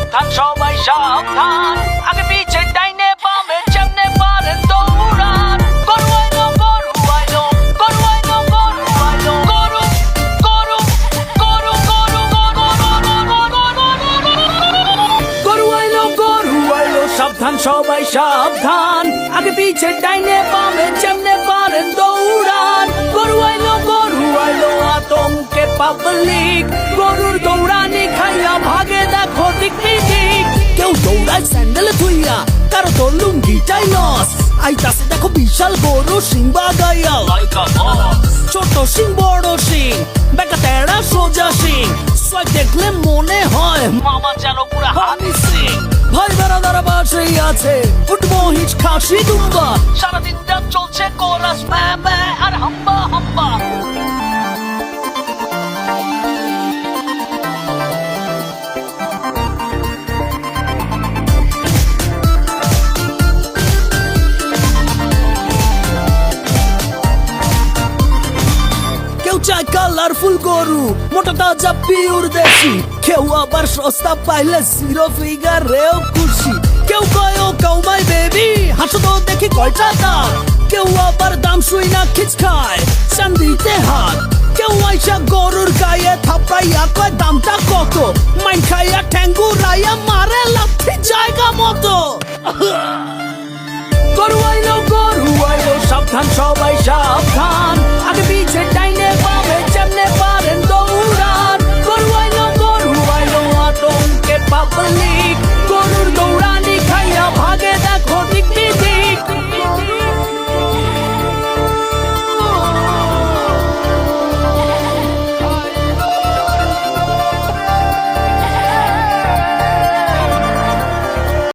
সাবধান সবাই সাবধান, আগে পিছে ডাইনে বামে যেমনে পারেন দৌড়ান। গরু আইলো গরু আইলো গরু আইলো গরু আইলো গরু গরু গরু গরু গরু আইলো গরু আইলো, সাবধান সবাই সাবধান, আগে পিছে ডাইনে বামে যেমনে পারেন দৌড়ান। গরু আইলো আতঙ্কে পাবলিক, গরুর দৌড়ানি খাইয়া ভাগে দেখো দিক দিক। কেউ দৌড়ায় স্যান্ডেল ধুইয়া, কারো তোর লুঙ্গিটাই লস। আইতাছে দেখো বিশাল গরু সিং বাগাইয়া, ছোট সিং বড় সিং, বেকা তেড়া সোজা সিং। সোয়াগ দেখলে মনে হয় মামা যেন পুরা হানি সিং। ভাই বেড়াদারা বাসেই আছে, উঠবো হিচ খাসি দুম্বা, সারাদিনটা চলছে কোরাস ম্যা ম্যা আর হাম্বা হাম্বা। চাই কালারফুল গরু, মোটা তাজা পিওর দেশি। কেউ আবার সস্তা পাইলে জিরো ফিগারেও খুশি। কেউ কয় ও কাউমাই বেবি, হাসো তো দেখি কয়টা দাম। কেউ আবার দাম শুই না খিচ খায়, চান্দিতে হাত। কেউ আইসা গরুর গায়ে থাপড়াইয়া কয় দামটা কত। মাইন খাইয়া ঠ্যাঙ্গুরাইয়া মারে লাথি জায়গা মতো। গরু আইলো সাবধান সবাই সাবধান,